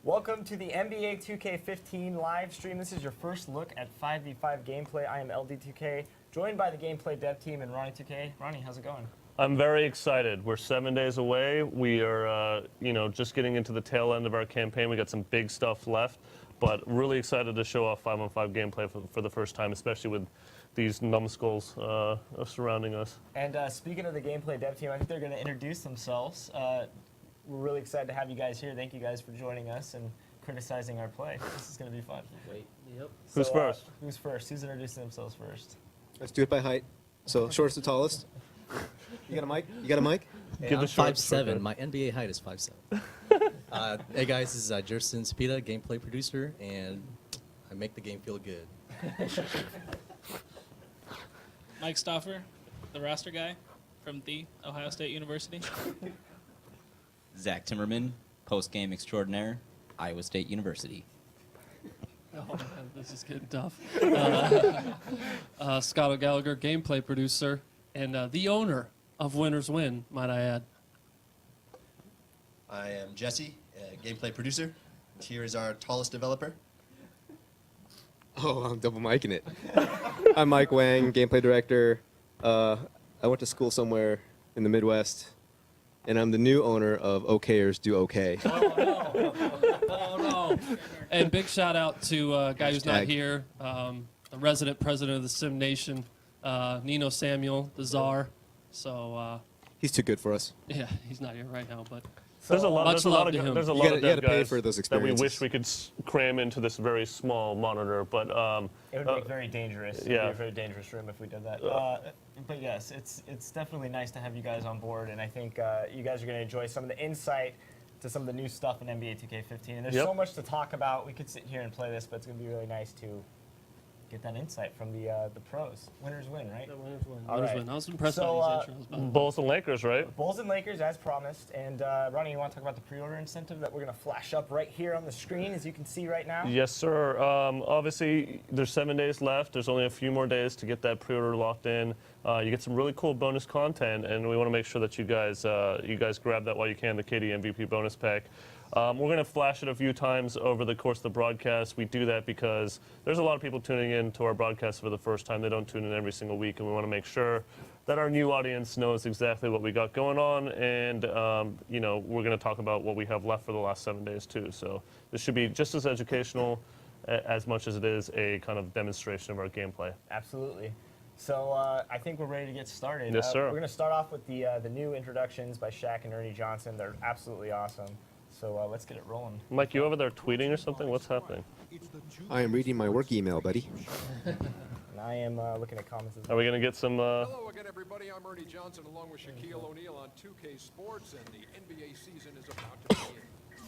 Welcome to the NBA 2K15 live stream. This is your first look at 5v5 gameplay. I am LD2K, joined by the gameplay dev team and Ronnie2K. Ronnie, how's it going? I'm very excited. We're 7 days away. We are, just getting into the tail end of our campaign. We got some big stuff left, but really excited to show off 5-on-5 gameplay for the first time, especially with these numbskulls surrounding us. And speaking of the gameplay dev team, I think they're going to introduce themselves. We're really excited to have you guys here. Thank you guys for joining us and criticizing our play. This is going to be fun. Wait, yep. Who's first? Who's first? Who's introducing themselves first? Let's do it by height. So shortest to tallest. You got a mic? You got a mic? Hey, Give I'm the short 5'7". short My NBA height is 5'7". Hey guys, this is Jerson Spita, gameplay producer, and I make the game feel good. Mike Stoffer, the roster guy from the Ohio State University. Zach Timmerman, post-game extraordinaire, Iowa State University. Oh man, this is getting tough. Scott O'Gallagher, gameplay producer, and the owner of Winners Win, might I add. I am Jesse, gameplay producer. Here is our tallest developer. Oh, I'm double micing it. I'm Mike Wang, gameplay director. I went to school somewhere in the Midwest, and I'm the new owner of OKers Do OK. Oh no! Oh no! And big shout out to a guy who's not Hashtag. here, the resident president of the Sim Nation, Nino Samuel, the czar. So He's too good for us. yeah, he's not here right now, but There's a lot, much there's a love lot of, to him. there's a You lot gotta- of you dev gotta pay guys for those that we experiences. wish we could cram into this very small monitor, but It would make very dangerous. It would yeah. be a very dangerous room if we did that. But yes, it's definitely nice to have you guys on board, and I think you guys are going to enjoy some of the insight to some of the new stuff in NBA 2K15. And there's Yep. so much to talk about. We could sit here and play this, but it's going to be really nice to get that insight from the pros. Winners win, right? the Winners Win. All Winners right. Win. I was impressed So, by these intros. But Bulls and Lakers, right? Bulls and Lakers, as promised. And Ronnie, you want to talk about the pre-order incentive that we're going to flash up right here on the screen, as you can see right now? Yes, sir. Obviously, there's 7 days left. There's only a few more days to get that pre-order locked in. You get some really cool bonus content, and we want to make sure that you guys grab that while you can, the KD MVP bonus pack. We're going to flash it a few times over the course of the broadcast. We do that because there's a lot of people tuning in to our broadcast for the first time. They don't tune in every single week, and we want to make sure that our new audience knows exactly what we got going on. And, we're going to talk about what we have left for the last 7 days, too. So this should be just as educational as much as it is a kind of demonstration of our gameplay. Absolutely. So I think we're ready to get started. Yes, sir. We're going to start off with the new introductions by Shaq and Ernie Johnson. They're absolutely awesome. So let's get it rolling. Mike, you over there tweeting or something? What's happening? I am reading my work email, buddy. And I am looking at comments as Are well. we going to get some... Hello again, everybody. I'm Ernie Johnson, along with Shaquille O'Neal on 2K Sports, and the NBA season is about to begin.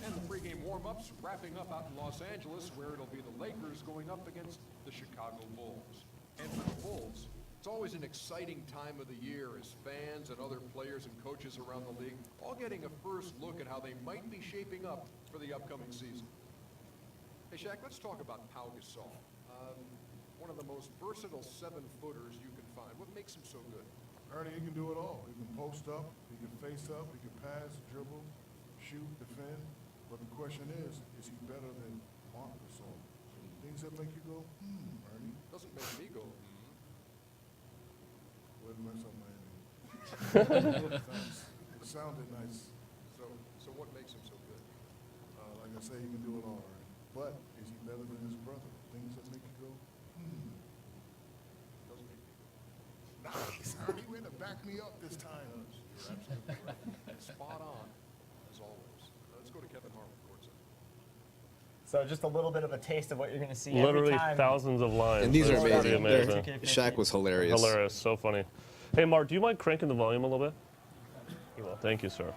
And the pregame warm-ups wrapping up out in Los Angeles, where it'll be the Lakers going up against the Chicago Bulls. And for the Bulls, it's always an exciting time of the year as fans and other players and coaches around the league all getting a first look at how they might be shaping up for the upcoming season. Hey, Shaq, let's talk about Pau Gasol. One of the most versatile 7-footers you can find. What makes him so good? Ernie, he can do it all. He can post up, he can face up, he can pass, dribble, shoot, defend. But the question is he better than Marc Gasol? Things that make you go, Ernie. Doesn't make me go, Way to mess up my ending. Thanks. It sounded nice. So what makes him so good? Like I say, he can do it all, Ernie. But is he better than his brother? Things that make you go, Doesn't make me go. Nice, Ernie. You had to back me up this time. You're absolutely right. Spot on, as always. Let's go to Kevin Harlan, courtside. So just a little bit of a taste of what you're going to see Literally every time. thousands of lines. And these are That's pretty amazing. amazing. Shaq was hilarious. Hilarious, so funny. Hey, Mark, do you mind cranking the volume a little bit? You will. Thank you, sir.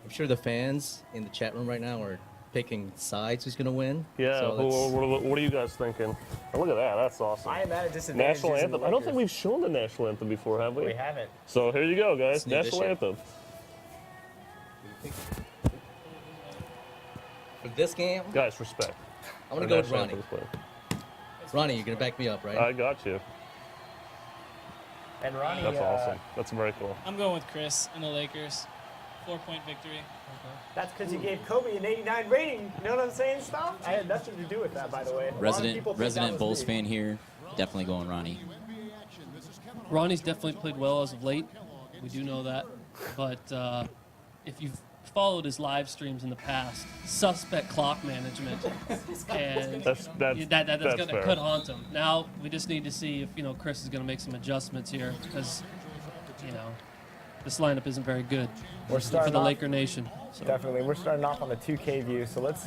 I'm sure the fans in the chat room right now are picking sides who's gonna win. Yeah, So let's- what are you guys thinking? Oh, look at that, that's awesome. I am at a disadvantage. National using the anthem. I don't think Lakers. we've shown the national anthem before, have we? We haven't. So here you go, guys. It's new National this year. anthem. For this game, Guys, respect. I'm gonna Our go with national Ronnie. anthem's playing. Ronnie, you're gonna back me up, right? I got you. And Ronnie, That's awesome. That's very cool. I'm going with Chris and the Lakers. 4-point victory. That's because you gave Kobe an 89 rating. You know what I'm saying, Stop? I had nothing to do with that, by the way. A lot of people think that Resident was Bulls me. fan here. Definitely going Ronnie. Ronnie's definitely played well as of late. We do know that. But if you've followed his live streams in the past, suspect clock management, and That's that fair. could haunt him. Now we just need to see if Chris is going to make some adjustments here because this lineup isn't very good We're for starting the off, Laker Nation. So. Definitely. We're starting off on the 2K view, so let's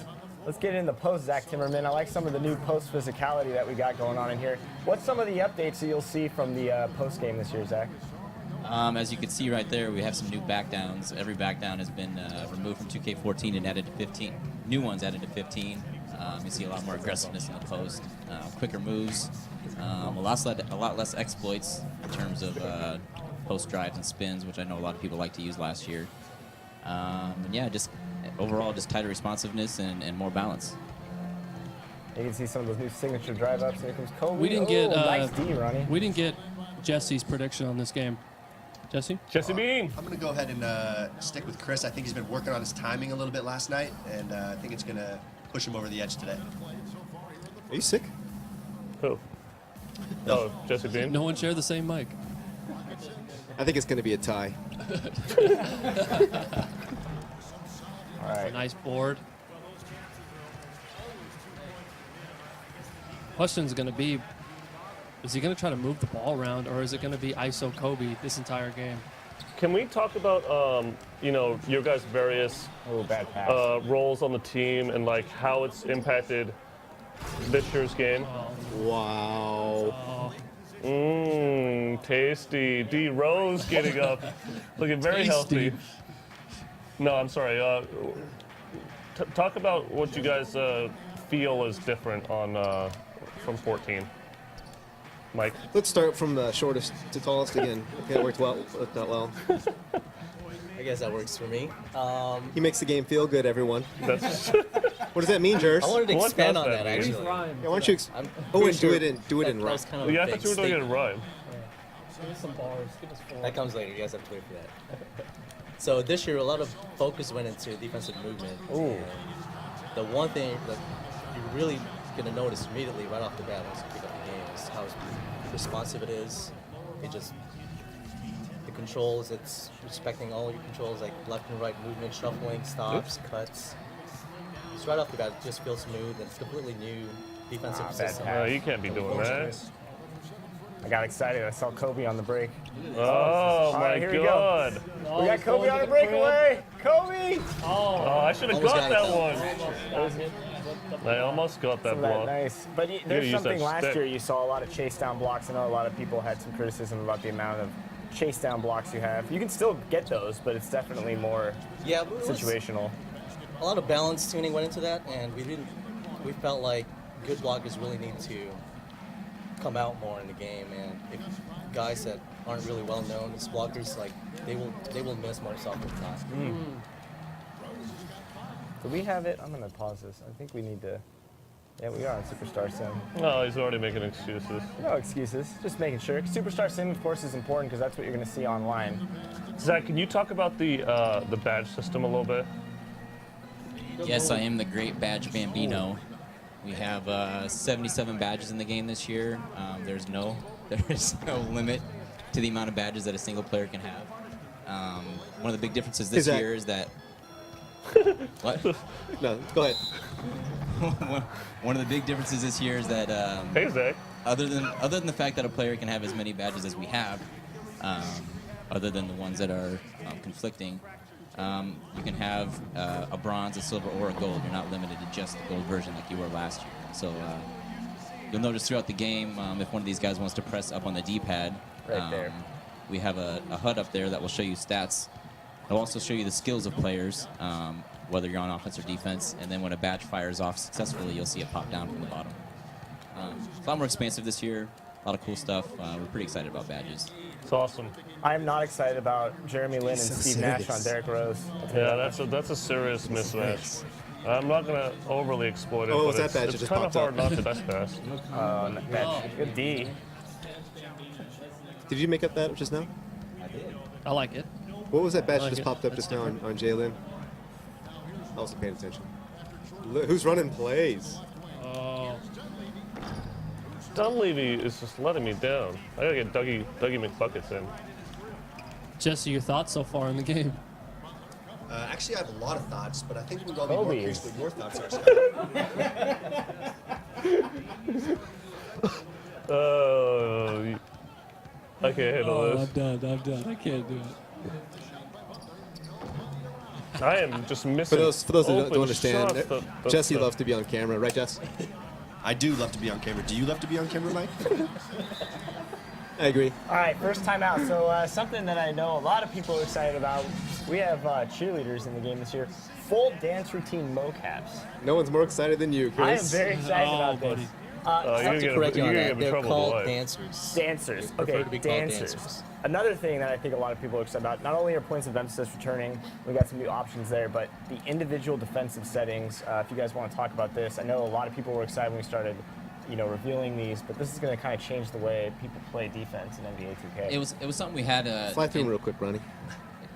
get into post, Zach Timmerman. I like some of the new post physicality that we got going on in here. What's some of the updates that you'll see from the post game this year, Zach? As you can see right there, we have some new backdowns. Every backdown has been removed from 2K14 and added to 15. New ones added to 15. You see a lot more aggressiveness in the post, quicker moves, a lot less exploits in terms of post drives and spins, which I know a lot of people like to use last year. And yeah, just overall, just tighter responsiveness and more balance. You can see some of those new signature drive ups. Here comes Kobe. We didn't get nice D, Ronnie. We didn't get Jesse's prediction on this game. Jesse Bean. I'm going to go ahead and stick with Chris. I think he's been working on his timing a little bit last night, and I think it's going to push him over the edge today. Are you sick? Who? Oh, Jesse Bean. No one shared the same mic. I think it's going to be a tie. All right. Nice board. Question's going to be, is he going to try to move the ball around, or is it going to be ISO Kobe this entire game? Can we talk about your guys' various Bad pass. roles on the team and like how it's impacted this year's game? Wow. Tasty. D Rose getting up, looking very healthy. No, I'm sorry. Talk about what you guys feel is different on from 14. Mike. Let's start from the shortest to tallest again. Okay, that worked out well. I guess that works for me. He makes the game feel good, everyone. That's What does that mean, Jers? I wanted to What expand does on that that, mean? actually. Yeah, why don't you? I'm Oh, pretty and sure do it in that rhyme. was kind of yeah, a I big thought you were doing it in statement. rhyme. Give us some bars. Give us 4. That comes later. You guys have to wait for that. So this year, a lot of focus went into defensive movement. Ooh. And the one thing that you're really going to notice immediately right off the bat once you pick up the game is how responsive it is. The controls, it's respecting all your controls, like left and right movement, shuffling, stops, cuts. Just right off the bat, it just feels smooth, and it's completely new defensive bad system. pass. No, you can't be doing that. I got excited. I saw Kobe on the break. Oh All my right, here we go. God! We got Kobe on a breakaway. Kobe! Oh, I should have Almost got got that it. one. I almost got that Some of that block. nice. But gotta there's use something that last stick. year you saw a lot of chase down blocks. I know a lot of people had some criticism about the amount of chase down blocks you have. You can still get those, but it's definitely more Yeah, but it was- situational. a lot of balance tuning went into that, and we felt like good blockers really need to come out more in the game, and if guys that aren't really well known as blockers, like they will miss more often than not. Do we have it? I'm gonna pause this. I think we need to. Yeah, we are on Superstar Sim. No, he's already making excuses. No excuses. Just making sure. Superstar Sim, of course, is important because that's what you're gonna see online. Zach, can you talk about the badge system a little bit? Yes, I am the great badge Bambino. We have 77 badges in the game this year. There's no limit to the amount of badges that a single player can have. One of the big differences this Zach. year is that. What? No, go ahead. One of the big differences this year is that Hey, Zach. other than the fact that a player can have as many badges as we have, other than the ones that are conflicting, you can have a bronze, a silver, or a gold. You're not limited to just the gold version like you were last year. So you'll notice throughout the game, if one of these guys wants to press up on the D-pad, Right there. we have a HUD up there that will show you stats. It'll also show you the skills of players, whether you're on offense or defense. And then when a badge fires off successfully, you'll see it pop down from the bottom. It's a lot more expansive this year. A lot of cool stuff. We're pretty excited about badges. It's awesome. I am not excited about Jeremy Lin and so Steve Nash serious. on Derrick Rose. Yeah, that's a serious mismatch. I'm not gonna overly exploit it, Oh, but that it's, badge it's just kind of popped hard up. not to dash pass. Good D. Did you make up that just now? I like it. What was that badge that like just it. popped up That's just now on Jalen? I wasn't paying attention. Who's running plays? Oh, Dunleavy is just letting me down. I gotta get Dougie McBuckets in. Jesse, your thoughts so far in the game? Actually, I have a lot of thoughts, but I think we'll all be more Kobe. curious what your thoughts are. Oh, I can't handle I'm this. done. I can't do it. I am just missing. For those who open don't understand, shots. Jesse loves to be on camera, right, Jess? I do love to be on camera. Do you love to be on camera, Mike? I agree. All right, first time out. So something that I know a lot of people are excited about. We have cheerleaders in the game this year. Full dance routine mocaps. No one's more excited than you, Chris. I am very excited Oh, about this. buddy. You're gonna To get correct you on in that, they're trouble with called the wife. dancers. Dancers. They prefer Okay, to be called dancers. dancers. Another thing that I think a lot of people are excited about, not only are points of emphasis returning, we got some new options there, but the individual defensive settings. If you guys want to talk about this, I know a lot of people were excited when we started, revealing these, but this is going to kind of change the way people play defense in NBA 2K. It was something we had. Fly through them real quick, Ronnie.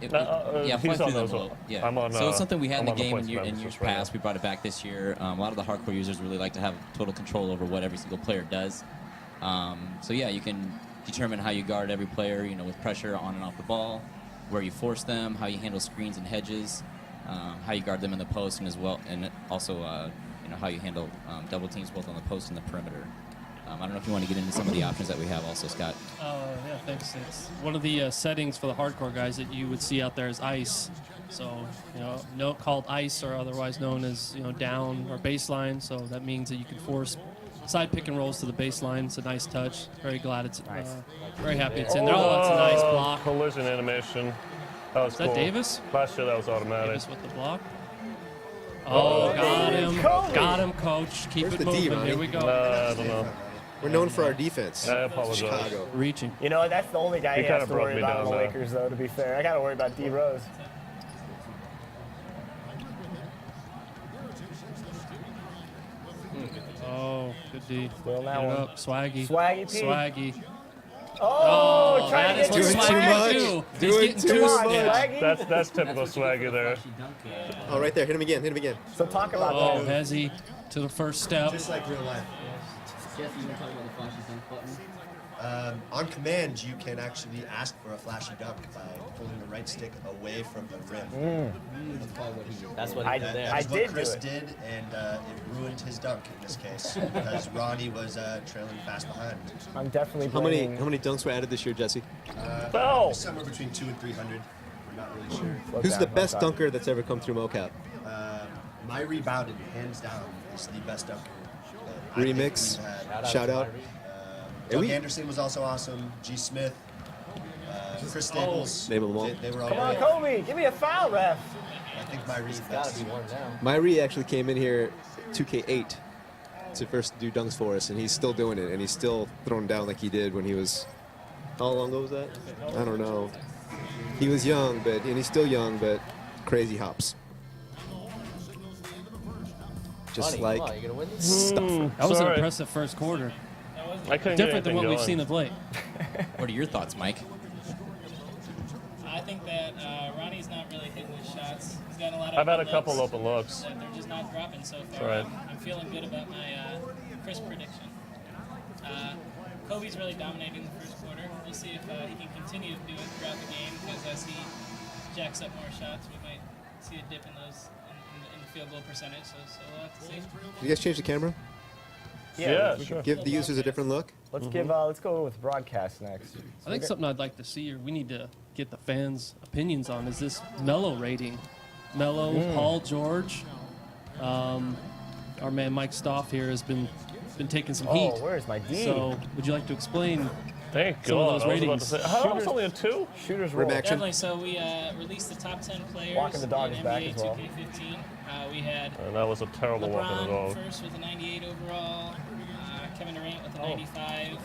Yeah, he's fly on through them those. a little. Yeah. I'm on, so it's something we had I'm in the on the game points in of years emphasis right past. We brought it back this year. A lot of the hardcore users really like to have total control over what every single player does. So yeah, you can determine how you guard every player, with pressure on and off the ball, where you force them, how you handle screens and hedges, how you guard them in the post, and also how you handle double teams both on the post and the perimeter. I don't know if you want to get into some of the options that we have also, Scott. Yeah, thanks. It's one of the settings for the hardcore guys that you would see out there is ice. So, called ice, or otherwise known as, down or baseline. So that means that you can force side pick and rolls to the baseline. It's a nice touch. Very glad it's, very happy it's in there. Oh, that's a nice block. Collision animation. That was Is that cool. Davis? Last year that was automatic. Davis with the block. Oh, got him. Got him, coach. Keep Where's it the D, moving. Ronnie? Here we go. I don't know. We're known for our defense. I apologize. Chicago. Reaching. That's the only guy He he kinda has to broke worry me about down on the there. Lakers, though, to be fair. I got to worry about D Rose. Oh, good D. Will Get that it one. up. Swaggy. Swaggy P. Swaggy. Oh, trying that to is get what too Doing too Swaggy much. do. He's Doing getting too too much. much. Swaggy. That's typical Swaggy there. Oh, right there. Hit him again. So talk about Oh, that. Hezzy to the first step. Just like real life. Jesse, you want to talk about the flashy dunk button? On command, you can actually ask for a flashy dunk by pulling the right stick away from the rim. That's probably what he did. That's what I he did there. I That's what did do Chris it. did, and it ruined his dunk in this case because Ronnie was trailing fast behind. I'm definitely How many blaming. dunks were added this year, Jesse? Oh! Somewhere between 200 and 300. We're not really sure. Slow Who's down, the slow best down. dunker that's ever come through mocap? My rebounded, hands down, is the best dunker. that I think Remix. we've had. Shout out. Doug we- Anderson was also awesome. G. Smith, Chris Staples. Name them all. They were all Come on, great. Kobe, give me a foul, ref. I think my read Got to be one now. Myrie actually came in here 2K8 to first do dunks for us, and he's still doing it, and he's still throwing down like he did when he was. How long ago was that? I don't know. He was young, and he's still young, but crazy hops. Just Ronnie, like come on, you gonna win this? That was an Sorry. impressive first quarter. I couldn't get Different than anything what we've going. seen of late. What are your thoughts, Mike? I think that Ronnie's not really hitting his shots. He's got a lot of I've had a open couple looks open looks. that they're just not dropping so far. Right. I'm feeling good about my Chris prediction. Kobe's really dominating the first quarter. We'll see if he can continue to do it throughout the game, because as he jacks up more shots, we might see a dip in those in the field goal percentage. So we'll have to see. you guys change the camera? Yeah, we sure. Give the users a different look. Let's let's go with broadcast next. I think something I'd like to see, or we need to get the fans' opinions on, is this Mello rating. Mello, Paul George, our man Mike Stoff here has been taking some heat. Oh, where's my D? So, would you like to explain? Thank Some of God. those I was about to ratings. say, how was only a 2? Shooters Rim roll. action. Definitely. So we released the top 10 players Walking the dog in is back NBA as well. 2K15. We had And that was a terrible weapon at all. LeBron first with a 98 overall, Kevin Durant with a 95,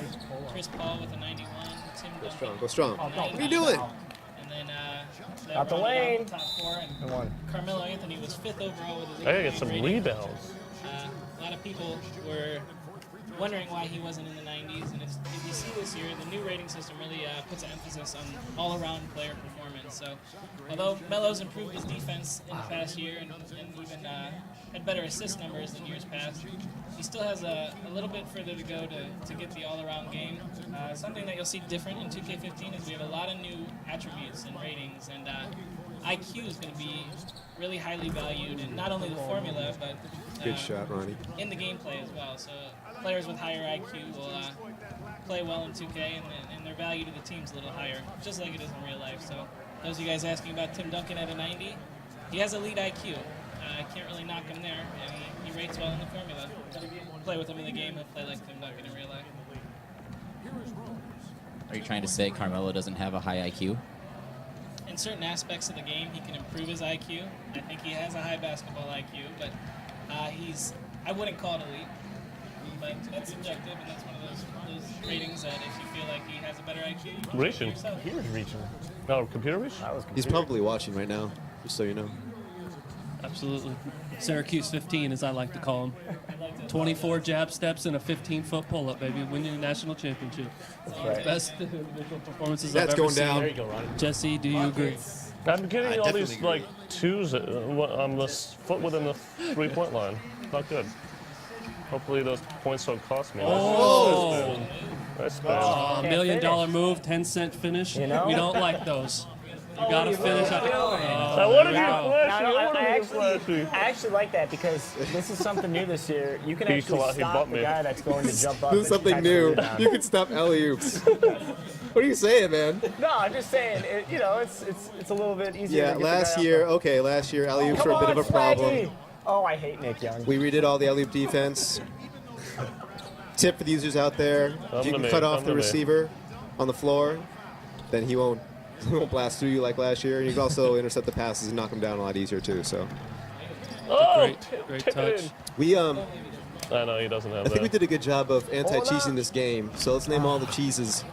Chris Paul with a 91, Tim Go Duncan strong. Go strong. with a What are you 99. doing? And then that Out the rounded lane. the top 4, And and one. Carmelo Anthony was 5th overall with a I gotta get 88 some rating. rebounds. A lot of people were wondering why he wasn't in the 90s. And if you see this year, the new rating system really puts an emphasis on all-around player performance. So although Melo's improved his defense in the past year and even had better assist numbers than years past, he still has a little bit further to go to get the all-around game. Something that you'll see different in 2K15 is we have a lot of new attributes and ratings, and IQ is going to be really highly valued in not only the formula, but Good shot, Ronnie. in the gameplay as well. So players with higher IQ will play well in 2K, and their value to the team's a little higher, just like it is in real life. So those of you guys asking about Tim Duncan at a 90, he has elite IQ. I can't really knock him there, and he rates well in the formula. Play with him in the game, he'll play like Tim Duncan in real life. Are you trying to say Carmelo doesn't have a high IQ? In certain aspects of the game, he can improve his IQ. I think he has a high basketball IQ, but I wouldn't call it elite. But that's subjective, and that's one of those ratings that if you feel like he has a better IQ, you can check for Reaching. yourself. He was reaching. No, computer reach? That was He's computer. probably watching right now, just so you know. Absolutely. Syracuse 15, as I like to call him. 24 jab steps and a 15-foot pull-up, baby. Winning a national championship. right. Best individual performances That's I've ever going seen. down. There you go, Ronnie. Jesse, do you agree? I'm getting I all definitely these agree. like twos on the foot within the 3-point line. Not good. Hopefully those points don't cost me. Oh! Nice spin. $1 million move, 10-cent finish. You know? We don't like those. You gotta finish. I want to be Now, flashy. no, I want to be I flashy. actually like that because this is something new this year. You can He actually bumped stop the me. guy that's going to jump up. This is and something catch the new. rebound. You can stop alley-oops. What are you saying, man? No, I'm just saying. It's a little bit easier. Yeah, to get the last guy year, up okay, last year alley-oops there. were a bit Come of a on, problem. Swaggy! Oh, I hate Nick Young. We redid all the alley-oop defense. Tip for the users out there: if you can cut off the receiver on the floor, then he won't blast through you like last year. And you can also intercept the passes and knock him down a lot easier too. So Oh, Great tip it touch. in. we I know he doesn't have I think we that. did a good job of anti-cheesing this game. So let's name all the cheeses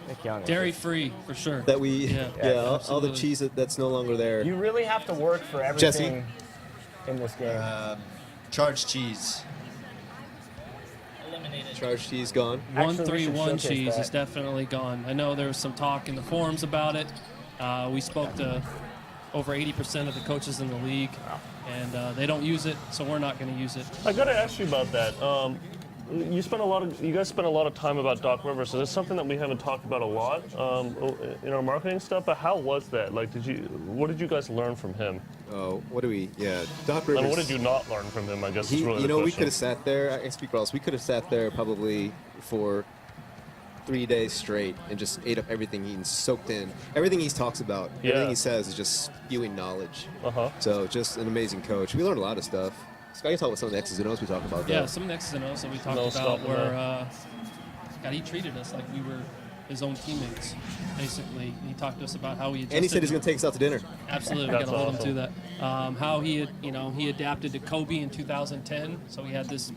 Nick Young. is Dairy-free, for sure. that we Yeah, all the absolutely. cheese that's no longer there. You really have to work for Jesse? everything in this game. Charged cheese. Eliminated. Charged cheese gone. Actually, we should 1-3-1 showcase cheese that. is definitely gone. I know there was some talk in the forums about it. We spoke to over 80% of the coaches in the league, and they don't use it, so we're not going to use it. I got to ask you about that. You guys spent a lot of time about Doc Rivers. So it's something that we haven't talked about a lot in our marketing stuff. But how was that? Like, what did you guys learn from him? Oh, what do we? Yeah, Doc Rivers. And what did you not learn from him? I guess is really the we question. could have sat there. I speak for us. We could have sat there probably for 3 days straight and just ate up everything he's soaked in. Everything he talks about, everything he says is just spewing knowledge. So just an amazing coach. We learned a lot of stuff. Scott, you talk about some of the X's and O's we talked about. Yeah, though. some of the X's and O's that we talked No about stopping were, God, he treated us like we were his own teammates, basically. He talked to us about how he adjusted. And he said he's going to take us out to dinner. Absolutely, we got to hold him to that. How he had, he adapted to Kobe in 2010. So he had this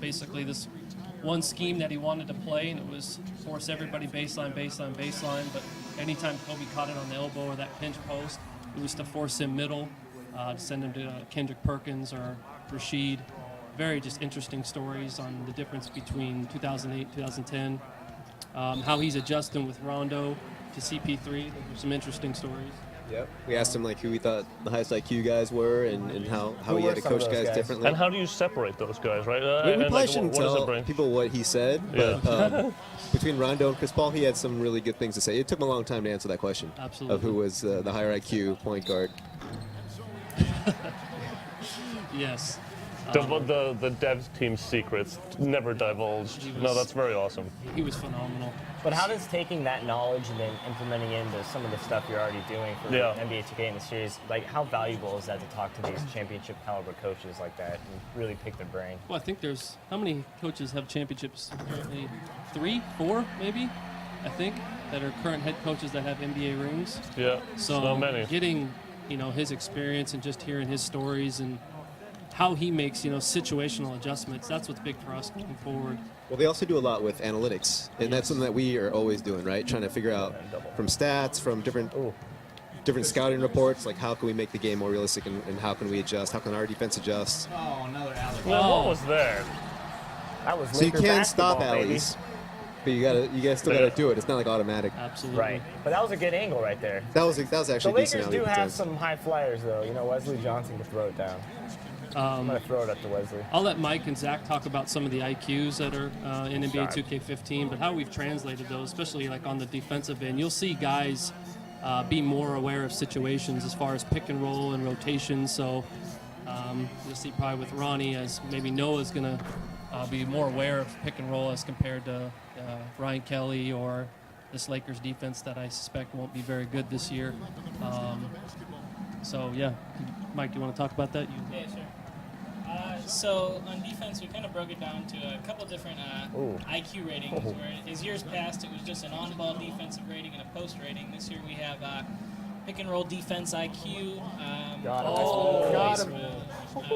one scheme that he wanted to play, and it was force everybody baseline. But anytime Kobe caught it on the elbow or that pinch post, it was to force him middle, to send him to Kendrick Perkins or Rashid. Very just interesting stories on the difference between 2008, 2010. How he's adjusting with Rondo to CP3. There's some interesting stories. Yep. We asked him who he thought the highest IQ guys were and how he had to coach guys differently. And how do you separate those guys, right? We And, probably like, shouldn't what does it tell bring? people what he said, but between Rondo and Chris Paul, he had some really good things to say. It took him a long time to answer that question Absolutely. of who was the higher IQ point guard. Yes. The dev team's secrets never divulged. No, that's very awesome. He was phenomenal. But how does taking that knowledge and then implementing into some of the stuff you're already doing for NBA 2K in the series, how valuable is that to talk to these championship caliber coaches like that and really pick their brain? Well, I think how many coaches have championships currently? 3, 4, maybe, I think, that are current head coaches that have NBA rings. Yeah, so many. Getting, his experience and just hearing his stories and how he makes, situational adjustments, that's what's big for us going forward. Well, they also do a lot with analytics, and that's something that we are always doing, right? Trying to figure out from stats, from different scouting reports, how can we make the game more realistic and how can we adjust? How can our defense adjust? Oh, another alley. Well, what was there? That was So you Laker can stop basketball, baby. alleys, but you guys still gotta do it. It's not like automatic. Absolutely. Right. But that was a good angle right there. That was The actually decent. Lakers do have defense. some high flyers, though. You know, Wesley Johnson can throw it down. I'm going to throw it up to Wesley. I'll let Mike and Zach talk about some of the IQs that are in NBA 2K15, but how we've translated those, especially like on the defensive end. You'll see guys be more aware of situations as far as pick and roll and rotation. So you'll see probably with Ronnie as maybe Noah's going to be more aware of pick and roll as compared to Ryan Kelly or this Lakers defense that I suspect won't be very good this year. So yeah, Mike, you want to talk about that? Yeah, sure. So on defense, we kind of broke it down to a couple different IQ ratings. Where in years past, it was just an on-ball defensive rating and a post rating. This year we have pick and roll defense IQ.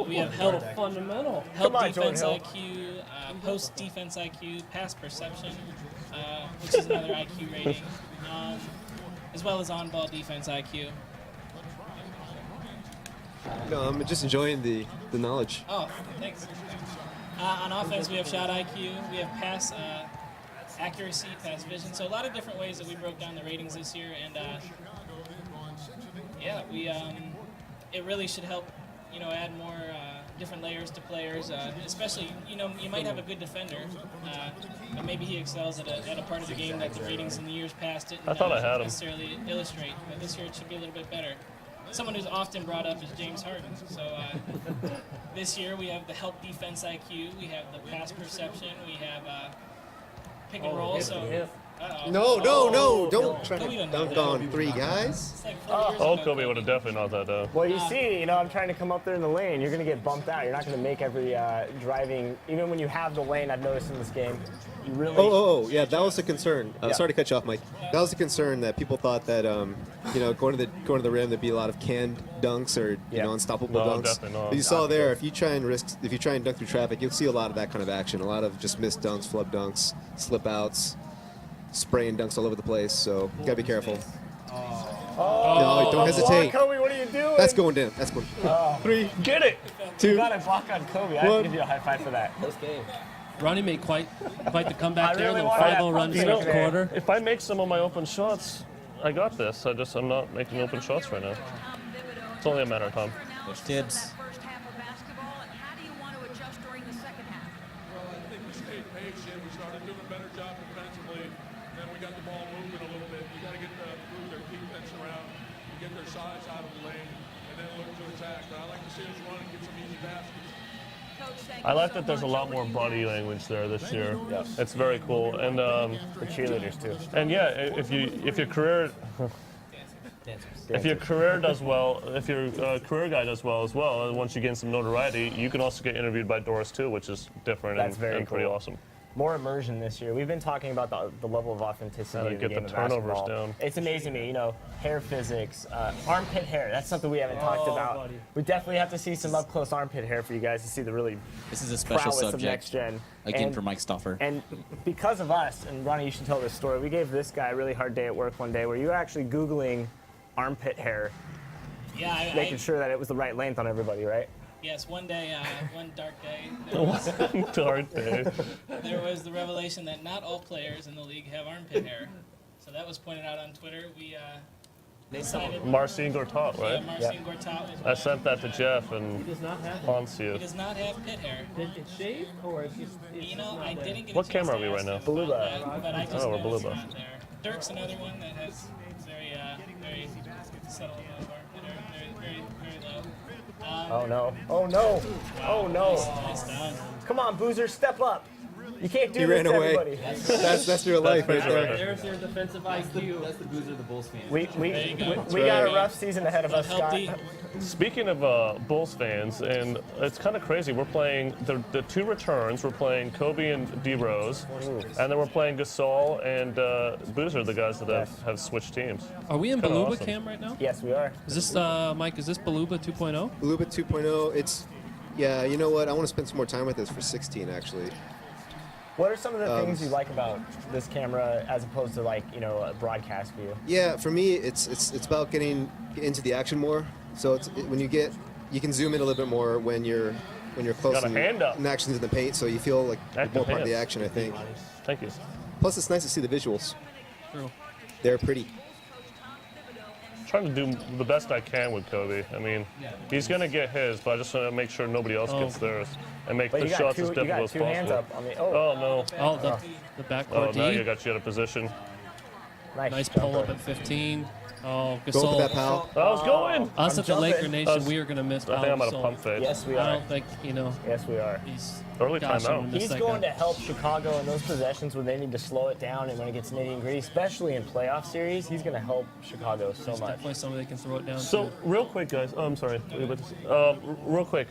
We have help fundamental. Help Come on, defense Jordan IQ, post defense IQ, pass perception, which is another IQ rating, as well as on-ball defense IQ. No, I'm just enjoying the knowledge. Oh, thanks. On offense, we have shot IQ, we have pass accuracy, pass vision. So a lot of different ways that we broke down the ratings this year, and yeah, we it really should help, you know, add more different layers to players. Especially, you know, you might have a good defender, but maybe he excels at a part of the game that the ratings in the years past didn't I thought I had him. necessarily illustrate. But this year it should be a little bit better. Someone who's often brought up is James Harden. So this year we have the help defense IQ, we have the pass perception, we have pick and roll. So No, don't try to dunk on three guys. it's like 4 years Oh, ago, Kobe would have definitely knocked that down. Well, you see, you know, I'm trying to come up there in the lane. You're going to get bumped out. You're not going to make every driving. Even when you have the lane, I've noticed in this game, you really. Oh, yeah, that was a concern. Yeah. Sorry to cut you off, Mike. That was a concern that people thought that, you know, going to the rim, there'd be a lot of canned dunks or you know, unstoppable No, dunks. definitely not. But you saw there, if you try and dunk through traffic, you'll see a lot of that kind of action. A lot of just missed dunks, flub dunks, slip outs, spraying dunks all over the place. So you gotta be careful. No, don't hesitate. Kobe, what are you doing? That's going down. That's going. 3, Get it! You 2. got a block on Kobe. I have to give you a high five for that. Close game. Ronnie made quite the comeback I there. really The wanted that 5-0 run pumpkin second there. quarter. If I make some of my open shots, I got this. I'm not making open shots right now. It's only a matter of time. Coach Tibbs. First half of basketball, and how do you want to adjust during the second half? Well, I think we stayed patient. We started doing a better job defensively. Then we got the ball moving a little bit. You got to move their defense around, and get their size out of the lane, and then look to attack. But I like to see us run and get some easy baskets. I like that there's a lot more body language there this year. It's very cool. And The cheerleaders too. and yeah, if your career does well, if your career guy does well as well, and once you gain some notoriety, you can also get interviewed by Doris too, which is different That's and, very and pretty cool. awesome. More immersion this year. We've been talking about the level of authenticity Gotta in the get game the of turnovers basketball. down. It's amazing to me, you know, hair physics, armpit hair. That's something we haven't talked about. buddy. We definitely have to see some up close armpit hair for you guys to see the really This is a special prowess of next subject. gen. Again And- for Mike Stoffer. And because of us, and Ronnie, you should tell this story. We gave this guy a really hard day at work one day where you were actually Googling armpit hair, Yeah, making sure that it was the right length on everybody, right? yes, one day, one dark day, Dark day. there was the revelation that not all players in the league have armpit hair. So that was pointed out on Twitter. We decided. Marcin Gortat, Yeah, right? Marcin Gortat was I sent that to Jeff and Does not have it. He Poncio. does not have pit hair. It's shaved or it's just. You know, I didn't get What a chance camera to are we ask right him now? about Beluga. that, but I just Oh, we're know it's Beluga. not there. Dirk's another one that has very subtle amount of armpit hair, very low. Oh no! Oh no! Oh no! Nice done. Come on, Boozer, step up! You can't do He this ran to away. everybody. That's your life right Boozer there. right There's your defensive IQ. That's the Boozer the Bulls fan. We you go. got a rough season ahead of us, Help Scott. D. Speaking of Bulls fans, and it's kind of crazy. We're playing the two returns. We're playing Kobe and D Rose, and then we're playing Gasol and Boozer, the guys that have switched teams. Are we in Kinda Beluba awesome. cam right now? Yes, we are. Is this Mike? Is this Beluba 2.0? Beluba 2.0. It's yeah. You know what? I want to spend some more time with this for 16 actually. What are some of the things you like about this camera as opposed to like, you know, a broadcast view? Yeah, for me, it's about getting into the action more. So when you can zoom in a little bit more when you're when you're close Got a hand up. and actions in the paint, so you feel like you're Active more part of the hands. action, I think. Thank you. Plus, it's nice to see the visuals. True. They're pretty. Trying to do the best I can with Kobe. I mean, he's gonna get his, but I just want to make sure nobody else gets theirs and make But the you got shots two, as you difficult got as two possible. hands up on the. Oh no! Oh, the backcourt Oh, D. now you got you out of position. Nice pull up at 15. Oh, Go for Gasol. that, pal. I was going. Us I'm at the Laker jumping. Nation, we are going to miss I think I'm Pau out of Gasol. pump fake. Yes, we I are. don't think, Yes, we are. he's Early gosh, I'm timeout. gonna miss He's that going guy. to help Chicago in those possessions when they need to slow it down and when it gets nitty and gritty, especially in playoff series. He's going to help Chicago so He's much. definitely somebody that can throw it down So to. real quick, guys. Oh, I'm sorry. Real quick.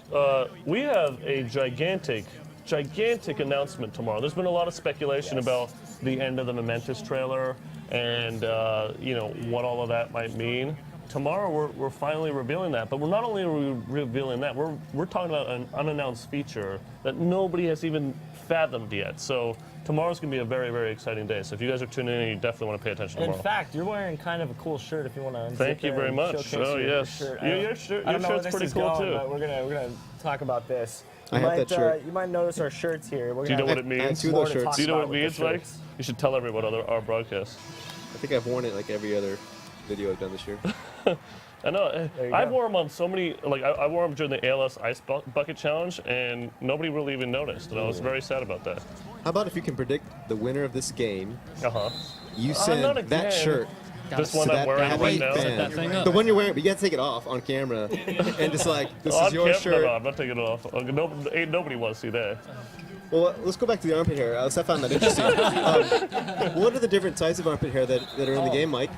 We have a gigantic announcement tomorrow. There's been a lot of speculation about the end of the Momentous trailer and what all of that might mean. Tomorrow we're finally revealing that, but we're not only revealing that, we're talking about an unannounced feature that nobody has even fathomed yet. So tomorrow's gonna be a very, very exciting day. So if you guys are tuning in, you definitely want to pay attention In tomorrow. fact, you're wearing kind of a cool shirt if you want to. Thank you very much. Oh yes, your I don't know where shirt's this pretty is cool going, too. But we're gonna talk about this. I have that shirt. You might notice our shirts here. We're Do you know gonna what it have I have means? two of more those to shirts. talk Do you know what it about with means, the Mike? shirts. You should tell everyone on our broadcast. I think I've worn it like every other video I've done this year. I know. There you I've go. worn them on so many. Like I wore them during the ALS Ice Bucket Challenge, and nobody really even noticed. And I was very sad about that. How about if you can predict the winner of this game? Uh huh. You not send again. that shirt This to one I'm that wearing athlete right now. fan. That thing up. The one you're wearing, but you gotta take it off on camera and just like, this Oh, is your shirt. No, I'm not taking it off. Ain't nobody wants to see that. Well, let's go back to the armpit hair. I found that interesting. What are the different types of armpit hair that are in the game, Mike?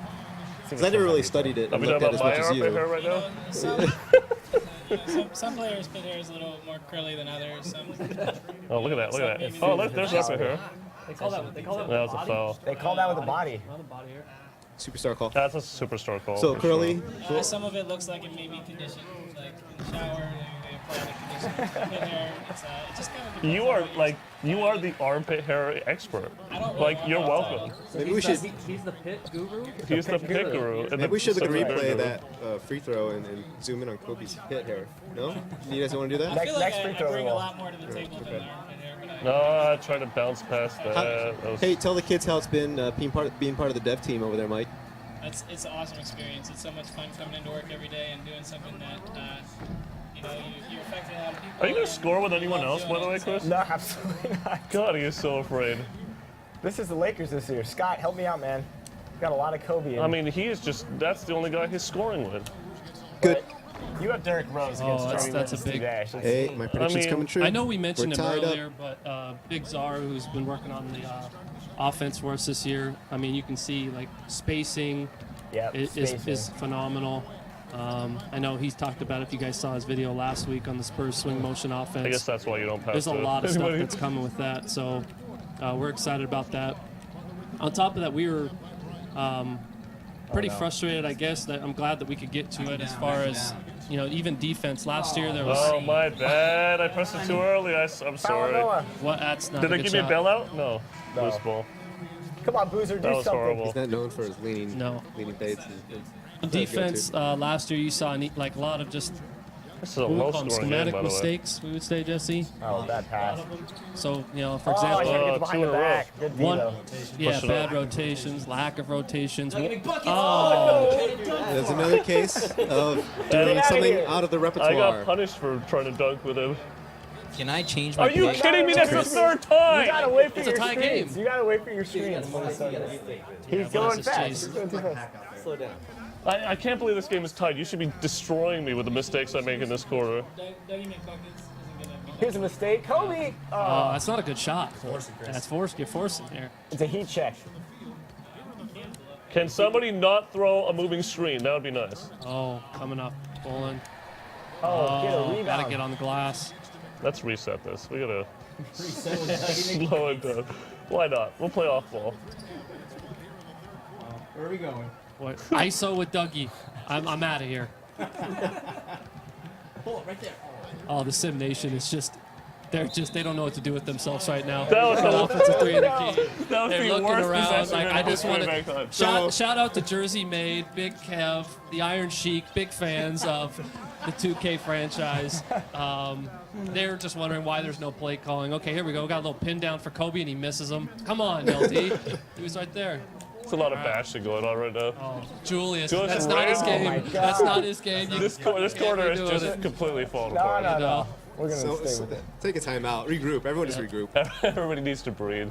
Because I never really studied it Are and we looked talking at about it as my much as armpit you. hair right now? Some players' pit hair is a little more curly than others. Oh, look at that! Look at that! Oh, there's armpit hair. They call that That was a foul. They call that with a body. on the body here. Superstar call. That's a superstar call. So for curly. Some of it looks like it may be conditioned, like in the shower. They apply the conditioner pit hair. It's just kind of. Sure. You are the armpit hair expert. I don't really Like know you're about welcome. Maybe we should. He's the pit guru. He's the pick guru. and Maybe the we should look at a subject replay of guru. that free throw and zoom in on Kobe's pit hair. No? You guys want to do I that? feel like next free I throw bring a roll. lot more to the table than the armpit hair, but No, I tried to bounce past that. That was- Hey, tell the kids how it's been being part of the dev team over there, Mike. it's an awesome experience. It's so much fun coming into work every day and doing something that you're affecting a lot of people. Are you gonna and score with anyone love else, by doing the way, it. Chris? No, absolutely not. God, he is so afraid. This is the Lakers this year. Scott, help me out, man. Got a lot of Kobe in. I mean, he is just—that's the only guy he's scoring with. Good. You have Derrick Rose against that's- Joey that's a Witness big- today. Hey, my prediction's mean, coming true. I know we mentioned We're him tied up. earlier, but Big Czar, who's been working on the offense for us this year, I mean, you can see like spacing Yep, is spacing. phenomenal. I know he's talked about, if you guys saw his video last week on the Spurs swing motion offense. I guess that's why you don't pass. There's a to lot of stuff anybody. that's coming with that, so we're excited about that. On top of that, we were pretty frustrated, I guess. That I'm glad that we could get to it as far as even defense. Last year there was Oh my bad! I pressed it too early. I'm sorry. Noah. what? That's not Did a I good give you a shot. bailout? No. Loose ball. Come on, Boozer, That do was something. horrible. He's not known for his leaning fades. On defense, last year you saw like a lot of just This is a we would low call them scoring game, schematic by the way. mistakes. We would say, Jesse. Oh, bad pass. So for Oh, example, I gotta get two behind in the a row. back. Good D, one, though. yeah, Push it bad up. rotations, lack of rotations. Oh, There's another case of doing outta something here. out of the I repertoire. got punished for trying to dunk with him. Can I change my Are you pick? kidding me? That's the third You time. gotta wait for It's a your tie screens. game. You gotta wait for your screens. He's going is fast. Chase. He's going too fast. Slow down. I can't believe this game is tied. You should be destroying me with the mistakes I make in this quarter. Dougie McBuckets isn't gonna be. Here's a mistake. Kobe. Oh, that's not a good shot. That's forced. You're forcing here. It's a heat check. Can somebody not throw a moving screen? That would be nice. Oh, coming up, Bolin. Oh, get a rebound. Gotta get on the glass. Let's reset this. We gotta slow it down. Why not? We'll play off ball. Where are we going? What? ISO with Dougie. I'm out of here. Pull it right there. Oh, the Sim Nation is just. They don't know what to do with themselves right now. That was An the- offensive three in the key. That was They're the looking worst around. possession Like, in I just history want of to mankind. shout out to Jersey Made, Big Kev, the Iron Sheik, big fans of the 2K franchise. They're just wondering why there's no play calling. Okay, here we go. Got a little pin down for Kobe, and he misses him. Come on, LT. He was right there. It's a lot of bashing going on right now. Oh, Julius, Julius that's not his game. Oh my God. That's not his game. This corner is just completely falling apart. No. We're going to stay with it. Take a timeout. Regroup. Everyone just regroup. Everybody needs to breathe.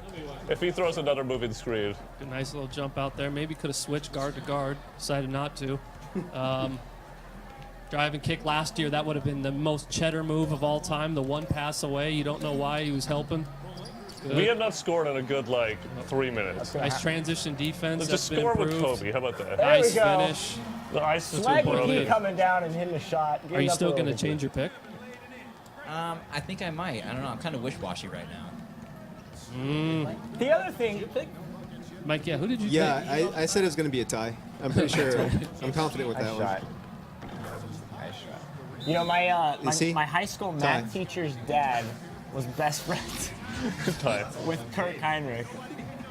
If he throws another moving screen. A nice little jump out there. Maybe could have switched guard to guard. Decided not to. Drive and kick last year, that would have been the most cheddar move of all time. The one pass away. You don't know why he was helping. Good. We have not scored in a good, 3 minutes. Nice transition defense. Let's just score with Kobe. How about that? Nice finish. The ice is Swag too would early. keep coming down and hitting a shot. Are you still going to change your pick? I think I might. I don't know. I'm kind of wishy-washy right now. The other thing, Mike, yeah, who did you Yeah, pick? I said it was going to be a tie. I'm pretty sure. I'm confident with that one. Nice shot. You know, my high school math teacher's dad was best friends with Kurt Heinrich.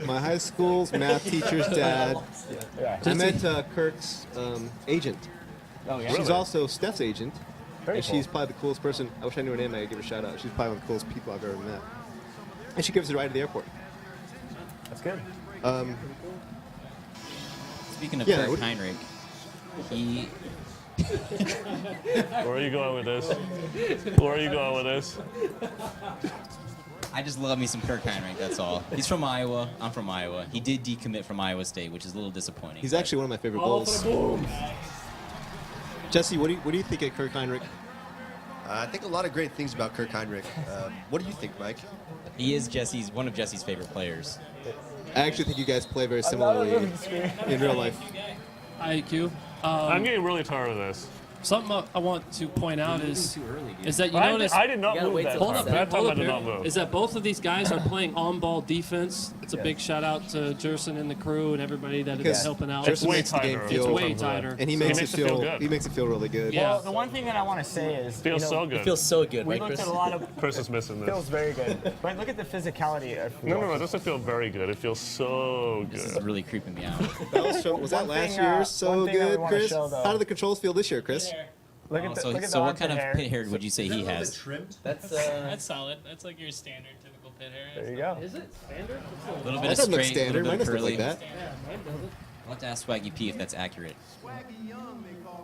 My high school's math teacher's dad. Yeah. I met Kirk's agent. Oh, yeah. She's also Steph's agent. Very And cool. she's probably the coolest person. I wish I knew her name. I'd give her a shout out. She's probably one of the coolest people I've ever met. And she gives us a ride to the airport. That's good. Speaking of Kurt Heinrich, he... Where are you going with this? Where are you going with this? I just love me some Kirk Heinrich, that's all. He's from Iowa. I'm from Iowa. He did decommit from Iowa State, which is a little disappointing. He's actually one of my favorite Bulls. Jesse, what do you think of Kirk Heinrich? I think a lot of great things about Kirk Heinrich. What do you think, Mike? He is one of Jesse's favorite players. I actually think you guys play very similarly in real life. IQ. I'm getting really tired of this. Something I want to point out is that you I notice. I did not move that Hold time. up, That time hold I up did here. not move. Is that both of these guys are playing on-ball defense. It's a big shout out to Jerson and the crew and everybody that is helping out. It's way makes the game tighter. feel- It's way tighter. And he makes it feel good. He makes it feel really good. Yeah. Well, the one thing that I want to say is, Feels so good. It feels so good, we right, looked Chris? at a lot of. Chris is missing this. Feels very good. But look at the physicality of. No, it doesn't feel very good. It feels so This is good. really creeping me out. Was that One last thing, year so one thing that we good, wanna Chris? show, though- How do the controls feel this year, Chris? Look at the, So, look at so the what kind of hair. pit hair would you say he has? That's That's solid. That's like your standard typical pit hair. There you go. Is it standard? A little That bit of doesn't look straight, a standard. little Mine bit of doesn't look curly. like that. I'll have to ask Swaggy P if that's accurate.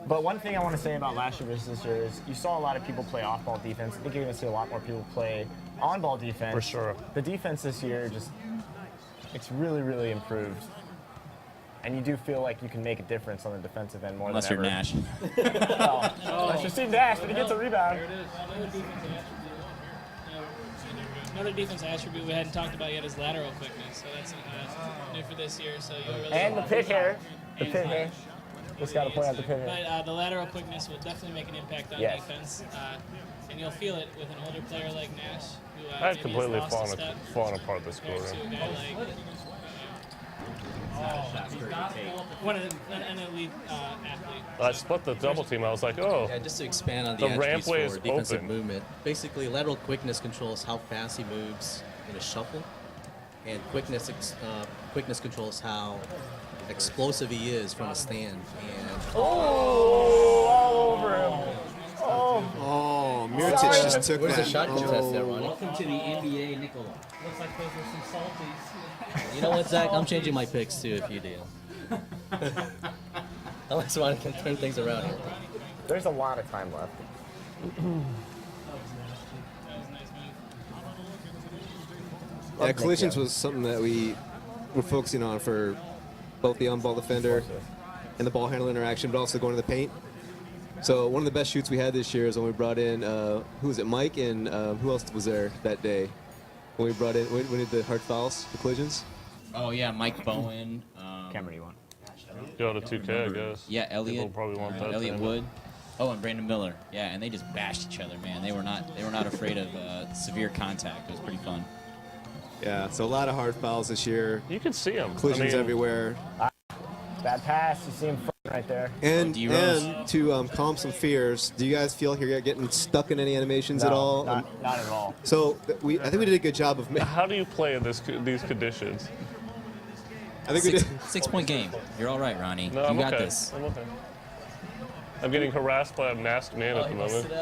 But one thing I want to say about last year versus this year is you saw a lot of people play off-ball defense. I think you're going to see a lot more people play on-ball defense. For sure. The defense this year it's really, really improved. And you do feel like you can make a difference on the defensive end more Unless than you're ever. Nash. Unless you're Steve Nash, but he gets a rebound. Another defense attribute we hadn't talked about yet is lateral quickness. So that's new for this year. So you'll really And the pit hair. The pit hair. Just got to point out the pit hair. But the lateral quickness will definitely make an impact on Yes. defense. And you'll feel it with an older player like Nash, who I've maybe has completely lost a step fallen apart this compared quarter. to a guy like an elite athlete. I split the double team. I was like, oh. Yeah, just to expand on The the, ramp way attributes is for defensive open. movement. Basically, lateral quickness controls how fast he moves in a shuffle, and quickness controls how explosive he is from a stand. And all over him. Oh, Mirotic just took where's that. the shot contest there, Ronnie? Welcome to the NBA, Nicola. Looks like those are some salties. You know what, Zach? I'm changing my picks too if you do. Unless Ronnie can turn things around here. There's a lot of time left. That was a nice move. Yeah, collisions was something that we were focusing on for both the on-ball defender and the ball handler interaction, but also going to the paint. So one of the best shoots we had this year is when we brought in, who was it, Mike, and who else was there that day? When we brought in, when we did the hard fouls, the collisions? Oh, yeah, Mike Bowen. Cameron, you want? Go to 2K, I guess. Yeah, People Elliot. probably want that. Elliot thing. Wood. Oh, and Brandon Miller. Yeah, and they just bashed each other, man. They were not afraid of severe contact. It was pretty fun. Yeah, so a lot of hard fouls this year. You can see them. Collisions everywhere. Bad pass. You see him right there. And, D-Rose. and to calm some fears, do you guys feel like you're getting stuck in any animations at all? Not at all. So I think we did a good job of. How do you play in these conditions? I think we did. 6-point game. You're all right, Ronnie. No, you I'm got okay. this. I'm okay. I'm getting harassed by a masked man at the moment.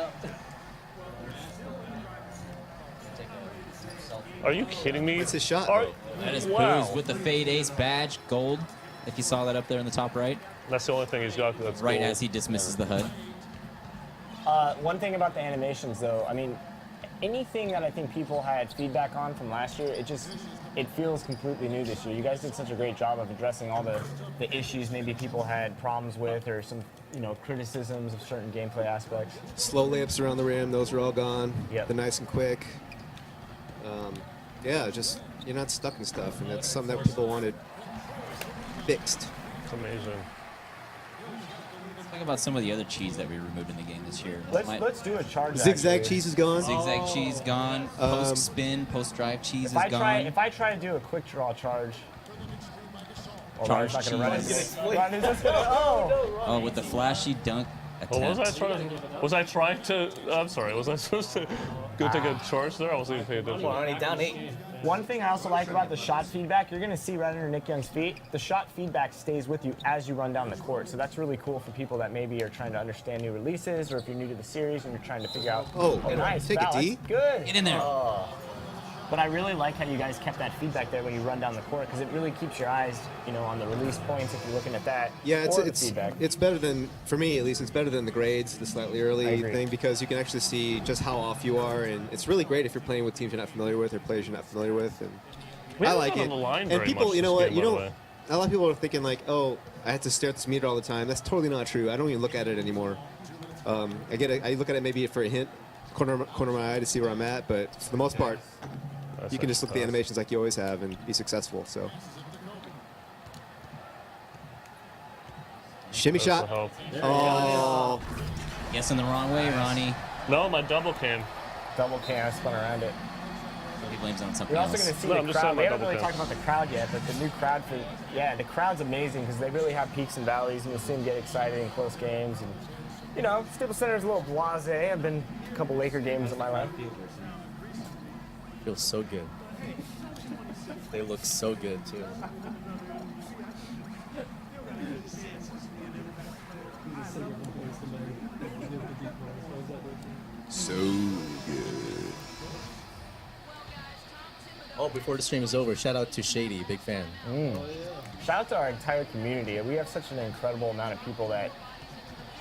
Are you kidding me? It's a shot. Are, That is wow. Booze with the Fade Ace badge, gold. If you saw that up there in the top right. That's the only thing he's got. That's Right gold. as he dismisses the HUD. One thing about the animations, though, I mean, anything that I think people had feedback on from last year, it feels completely new this year. You guys did such a great job of addressing all the issues maybe people had problems with, or some criticisms of certain gameplay aspects. Slow layups around the rim, those are all gone. Yep. The nice and quick. Yeah, just you're not stuck in stuff, and that's something that people wanted fixed. It's amazing. Talk about some of the other cheese that we removed in the game this year. Let's do a charge. Zigzag actually. cheese is gone. Zigzag cheese gone. Post spin, post drive cheese is gone. If I try to do a quick draw charge. Charge not gonna run it. cheese. Run is just gonna, Oh, with the flashy dunk attempt. Well, was I trying to? I'm sorry. Was I supposed to go take a charge there? I wasn't even paying attention. We're already down 8. One thing I also like about the shot feedback, you're going to see right under Nick Young's feet, the shot feedback stays with you as you run down the court. So that's really cool for people that maybe are trying to understand new releases, or if you're new to the series and you're trying to figure out. Oh, nice. take foul. a D. That's good. Get in there. But I really like how you guys kept that feedback there when you run down the court, because it really keeps your eyes, on the release points if you're looking at that. Yeah, or the it's feedback. it's better than, for me at least, it's better than the grades, the slightly I early agree. thing, because you can actually see just how off you are, and it's really great if you're playing with teams you're not familiar with or players you're not familiar with. And We I haven't like been it. on the line And very people, much you know this what, game, you by the don't. way. A lot of people are thinking like, oh, I have to stare at this meter all the time. That's totally not true. I don't even look at it anymore. I look at it maybe for a hint, corner of my eye to see where I'm at, but for the most part, you can just look at the animations like you always have and be successful. So, shimmy That's the shot. help. Oh, Guessing the wrong way, Ronnie. No, my double cam. Double can, I spun around it. He blames it on something We're also else. going to see No, I'm the just crowd. saying We my haven't really double talked about the crowd yet, but the new crowd the crowd's amazing because they really have peaks and valleys, and you'll see them get excited in close games. And Staples Center's a little blasé. I've been to a couple Laker games in my life. Feels so good. They look so good too. so good. Oh, before the stream is over, shout out to Shady, big fan. Shout out to our entire community. We have such an incredible amount of people that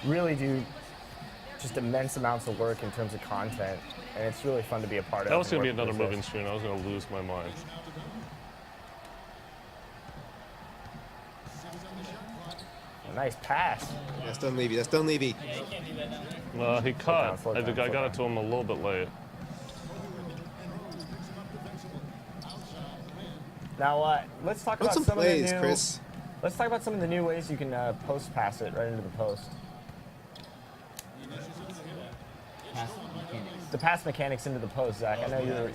really do just immense amounts of work in terms of content, and it's really fun to be a part of. That was and going to be work with another those moving guys. stream. I was going to lose my mind. A nice pass. That's Dunleavy. That's Dunleavy. He caught. slow I think down, I slow got down. it to him a little bit late. Now, let's talk Run about some some plays, of the new. Chris. Let's talk about some of the new ways you can post pass it right into the post. The pass mechanics into the post, Zach. I know you were.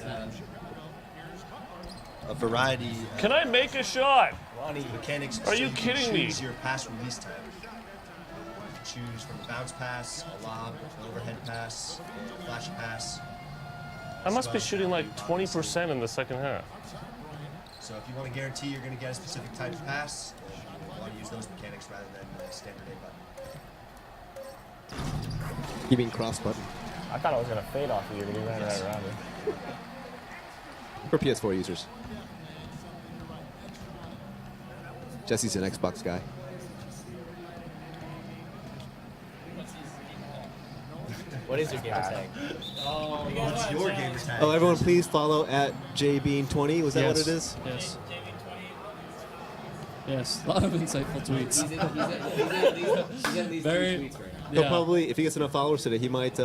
A variety Can I make a shot? of mechanics. Are you so can kidding me? choose your pass release time. You can choose from a bounce pass, a lob, an overhead pass, a flash pass. I must be shooting like 20% in the second half. So if you want to guarantee you're going to get a specific type of pass, then you want to use those mechanics rather than the standard A button. You mean cross button? I thought I was gonna fade off of you, but he ran right around me. For PS4 users. Jesse's an Xbox guy. What is your gamer tag? What's your gamer tag? Oh, everyone, please follow at jbean20. Was that what it is? Yes. Yes, a lot of insightful tweets. Very. He'll Yeah. probably, if he gets enough followers today, he might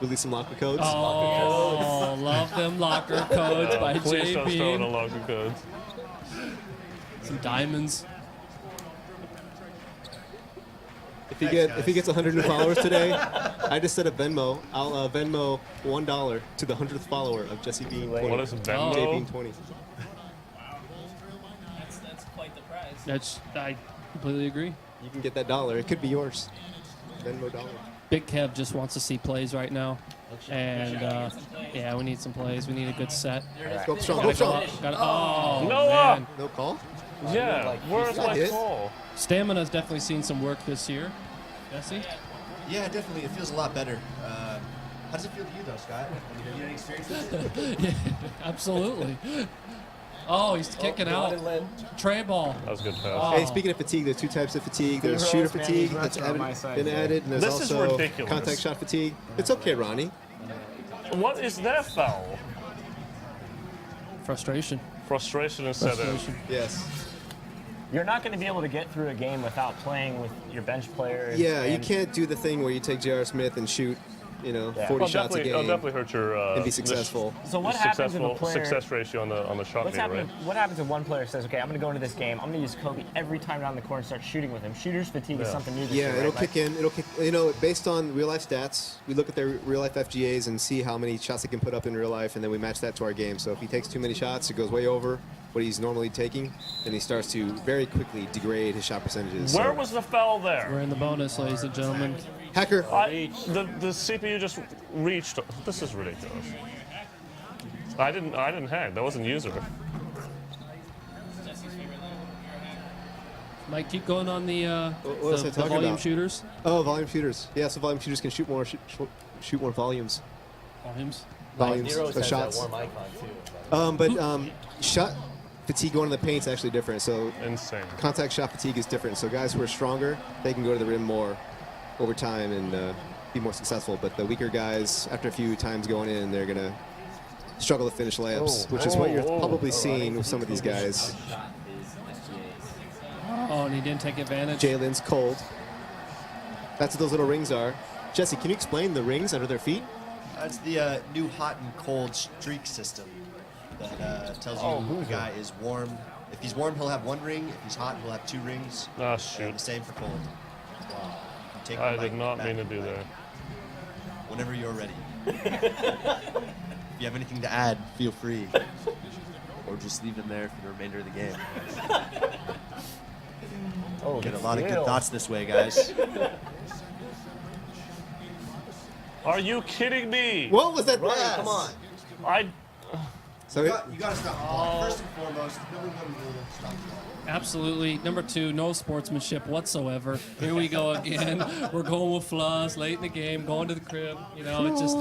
release some locker codes. Oh, love them locker codes by Please don't throw in a JB. locker code. Some diamonds. If he gets 100 new followers today, I just set a Venmo. I'll Venmo $1 to the 100th follower of Jesse Bean 20. What is Venmo? Bean 20. That's quite the prize. I completely agree. You can get that dollar. It could be yours. Venmo dollar. Big Kev just wants to see plays right now. And yeah, we need some plays. We need a good set. Go strong. Go Gotta strong. go up. Oh, Noah! man. No call? Yeah, where's got my hit. call? Stamina's definitely seen some work this year. Jesse? Yeah, definitely. It feels a lot better. How does it feel to you, though, Scott? I mean, have you had any experience with it? Yeah, absolutely. Oh, he's kicking out. Tray ball. That was a good pass. Oh. Hey, speaking of fatigue, there's 2 types of fatigue. There's Good shooter roast, man. fatigue These that's refs are on my side been today. added, and there's This is also ridiculous. contact shot fatigue. It's okay, Ronnie. What is that foul? Frustration. Frustration instead of. Frustration. Yes. You're not going to be able to get through a game without playing with your bench players. Yeah, you and- can't do the thing where you take J.R. Smith and shoot, Yeah. 40 shots a It'll game definitely hurt your. and be the successful. So what happens if a player? success ratio on the shot What's meter, right? happening? What happens if one player says, "Okay, I'm going to go into this game. I'm going to use Kobe every time down the court and start shooting with him." Shooter's fatigue is Yeah. something new this Yeah, year, it'll right? kick in. It'll kick. Based on real life stats, we look at their real life FGAs and see how many shots they can put up in real life, and then we match that to our game. So if he takes too many shots, it goes way over what he's normally taking, and he starts to very quickly degrade his shot percentages. Where So- was the foul there? We're in the bonus, ladies and gentlemen. Hacker? The CPU just reached. This is ridiculous. I didn't hack. That wasn't user. Mike, keep going on the What was I the talking volume about? shooters. Oh, volume shooters. Yeah, so volume shooters can shoot more volumes. Volumes. Volumes Nero's of has shots. that warm icon, too. But shot fatigue going to the paint's actually different. So Insane. contact shot fatigue is different. So guys who are stronger, they can go to the rim more over time and be more successful. But the weaker guys, after a few times going in, they're gonna struggle to finish layups, which is what you're probably seeing with some of these guys. Oh, and he didn't take advantage. Jalen's cold. That's what those little rings are. Jesse, can you explain the rings under their feet? That's the new hot and cold streak system that tells you the guy is warm. If he's warm, he'll have 1 ring. If he's hot, he'll have 2 rings. Ah, And shoot. the same for cold. Take I the did mic not back mean to and do forth. that. Whenever you're ready. If you have anything to add, feel free. Or just leave them there for the remainder of the game. Oh, Get a good lot of good steal. thoughts this way, guys. Are you kidding me? What was that? Ryan, come on. I. So You got to stop the ball. First and foremost, number 1 rule, stop the ball. Absolutely. Number 2, no sportsmanship whatsoever. Here we go again. We're going with flaws late in the game, going to the crib. It's just,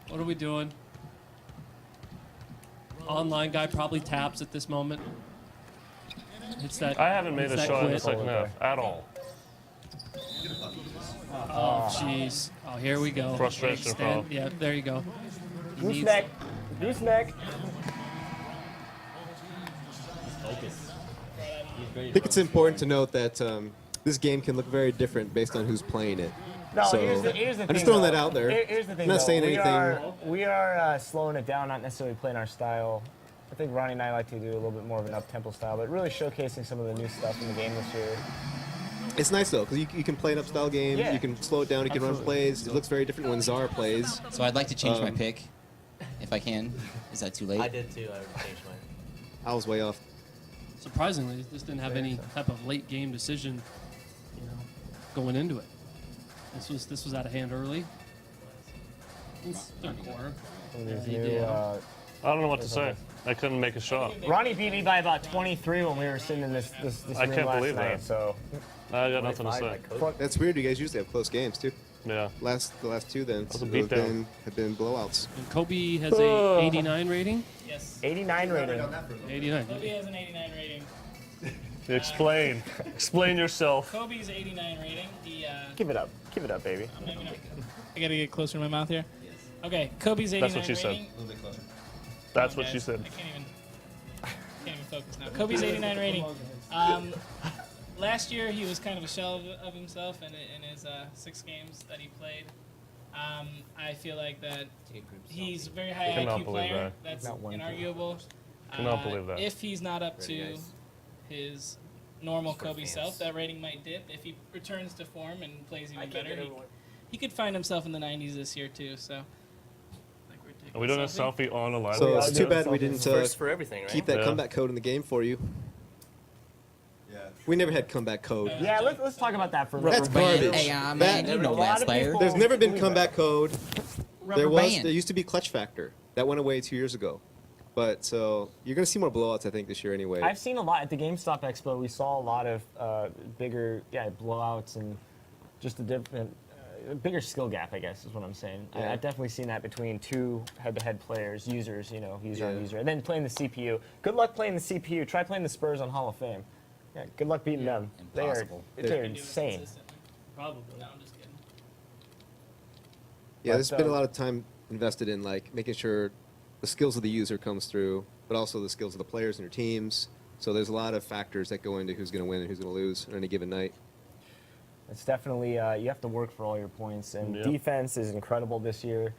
what are we doing? Online guy probably taps at this moment. It's that. I haven't made it's a that shot in the quit. second half at all. Oh, jeez. Oh, here we go. Frustration foul. Yeah, there you go. He needs- Gooseneck. Gooseneck. I think it's important to note that this game can look very different based on who's playing it. No, So, here's the I'm thing. just throwing though. that out there. Here's the thing. I'm not though. saying we anything. We are slowing it down, not necessarily playing our style. I think Ronnie and I like to do a little bit more of an up-tempo style, but really showcasing some of the new stuff in the game this year. It's nice though, because you can play an up-style game. Yeah. You can slow it down. You can run Absolutely. plays. It looks very different when Czar plays. So I'd like to change my pick, if I can. Is that too late? I did too. I changed mine. I was way off. Surprisingly, this didn't have any type of late game decision, going into it. This was out of hand early. It's third quarter. Some of these Yeah, new, he did. I don't know what to say. I couldn't make a shot. Ronnie beat me by about 23 when we were sitting in this I room can't last believe night. that. So I got nothing to say. That's weird. You guys usually have close games too. Yeah. The last 2 then was a have beatdown. been blowouts. And Kobe has a 89 rating. Yes. 89 rating. 89. Kobe has an 89 rating. Explain. Explain yourself. Kobe's 89 rating. He, Give it up. Give it up, baby. I'm not gonna, I gotta get closer to my mouth here. Okay, Kobe's 89 That's what she said. rating. A little bit closer. That's what Guys, she said. I can't even focus now. Kobe's 89 rating. Last year he was kind of a shell of himself in his 6 games that he played. I feel like that he's a very high Cannot IQ believe player. that. That's Not one inarguable. Cannot believe that. If he's not up to his normal Kobe self, that rating might dip. If he returns to form and plays even better, he could find himself in the 90s this year too. So. Are we doing a selfie on a live? So it's do too it. bad we didn't First for everything, right? keep that Yeah. comeback code in the game for you. Yeah. We never had comeback code. Yeah, let's talk about that for a minute. That's garbage. Hey, man, That- you know a lot that, of player. people- There's never been comeback code. Rubber band. There used to be clutch factor. That went away 2 years ago. But so you're gonna see more blowouts, I think, this year anyway. I've seen a lot at the GameStop Expo. We saw a lot of bigger, blowouts and just a different a bigger skill gap, I guess, is what I'm saying. Yeah. I've definitely seen that between two head-to-head players, users, user on Yeah. user, and then playing the CPU. Good luck playing the CPU. Try playing the Spurs on Hall of Fame. Yeah, good luck beating them. Impossible. They're Do it insane. consistently. Probably. No, I'm just kidding. Yeah, But, there's been a lot of time invested in like making sure the skills of the user comes through, but also the skills of the players and your teams. So there's a lot of factors that go into who's going to win and who's going to lose on any given night. It's definitely, you have to work for all your points, and Yep. defense is incredible this year.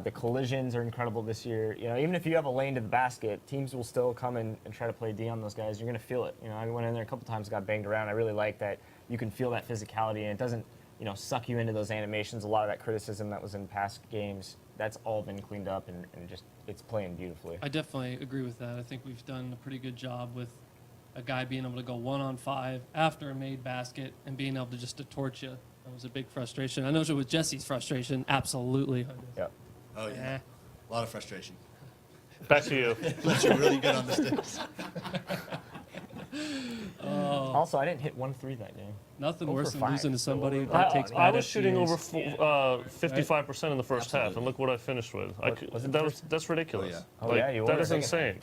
The collisions are incredible this year. Even if you have a lane to the basket, teams will still come in and try to play D on those guys. You're going to feel it. I went in there a couple times, got banged around. I really like that you can feel that physicality, and it doesn't, suck you into those animations. A lot of that criticism that was in past games, that's all been cleaned up, and just it's playing beautifully. I definitely agree with that. I think we've done a pretty good job with a guy being able to go 1-on-5 after a made basket and being able to just to torch you. That was a big frustration. I know it was Jesse's frustration. Absolutely. Yep. Oh yeah, a lot of frustration. Back to you. But you're really good on the sticks. Also, I didn't hit 1-3 that game. Nothing Over worse than 5. losing to somebody I- that takes I bad was shooting over FGs. 55% in the first half, and look what I finished with. was it That's ridiculous. Oh, yeah, you that were. is insane.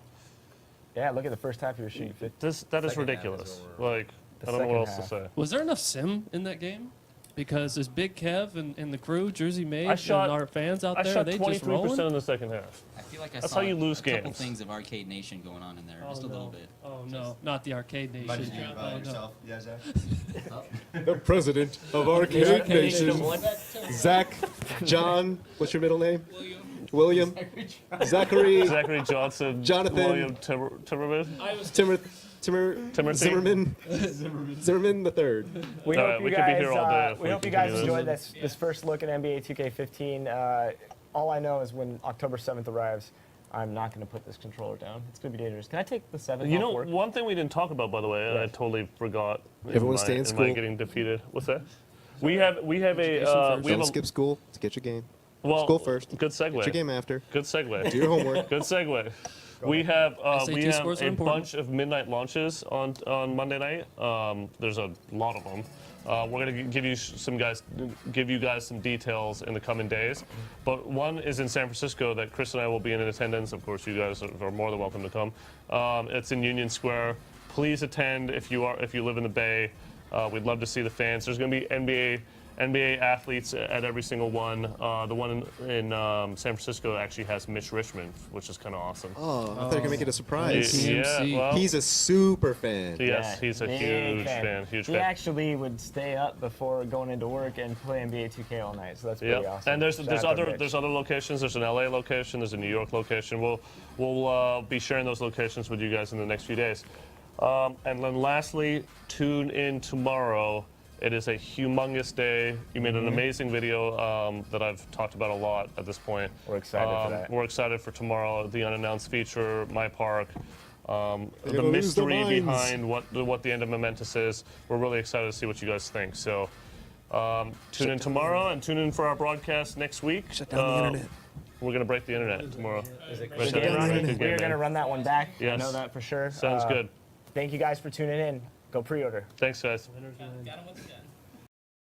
Yeah, look at the first half you were shooting 50. That is Second half ridiculous. is over. I don't know what else second to say. Was there enough sim in that game? Because there's Big Kev and the crew, Jersey Made, I shot- and our fans out I there, are shot they just 23% rolling? in the second half. I feel like I That's saw how you lose a couple games. things of Arcade Nation going on in there, just a no. little bit. Oh, no, not the Arcade Nation. Remind you Oh, about no. yourself. Yeah, Zach. The president of Arcade Nation, Zach, John, what's your middle name? William. Zachary. Zachary Johnson, Jonathan. William Timmerman. Timothy? Zimmerman the third. We All hope right, you we could guys, be here all day if we we hope you guys continue enjoyed this first look at NBA 2K15. All I know is when October 7th arrives, I'm not going to put this controller down. It's going to be dangerous. Can I take the 7th You off know, work? one thing we didn't talk about, by the way, and I totally forgot. Everyone stay in my school. getting defeated. What's that? We have a Don't skip school to get your game. well, School first. Good segue. Get your game after. Good segue. Do your homework. Good segue. We have SAT scores are a important. bunch of midnight launches on Monday night. There's a lot of them. We're gonna give you guys some details in the coming days. But one is in San Francisco that Chris and I will be in attendance. Of course, you guys are more than welcome to come. It's in Union Square. Please attend if you live in the Bay. We'd love to see the fans. There's gonna be NBA athletes at every single one. The one in San Francisco actually has Mitch Richmond, which is kind of awesome. Oh, I thought you were gonna make it a surprise. Yeah, well, He's a super fan. yes, he's a big huge fan. Huge He fan. actually would stay up before going into work and play NBA 2K all night, so that's pretty Yep. awesome. And there's Shout out to Mitch. there's other locations. There's an LA location. There's a New York location. We'll be sharing those locations with you guys in the next few days. And then lastly, tune in tomorrow. It is a humongous day. You made an amazing video that I've talked about a lot at this point. We're excited for that. We're excited for tomorrow. The unannounced feature, My Park, the gonna lose their mystery minds. behind what the end of Momentous is. We're really excited to see what you guys think. So tune in tomorrow and tune in for our broadcast next week. Shut down the internet. We're gonna break the internet tomorrow. Good Right game, there. Ronnie. Good We game, are going to man. run that one back. I Yes. know that for sure. Sounds good. Thank you guys for tuning in. Go pre-order. Thanks, guys. Got him once again.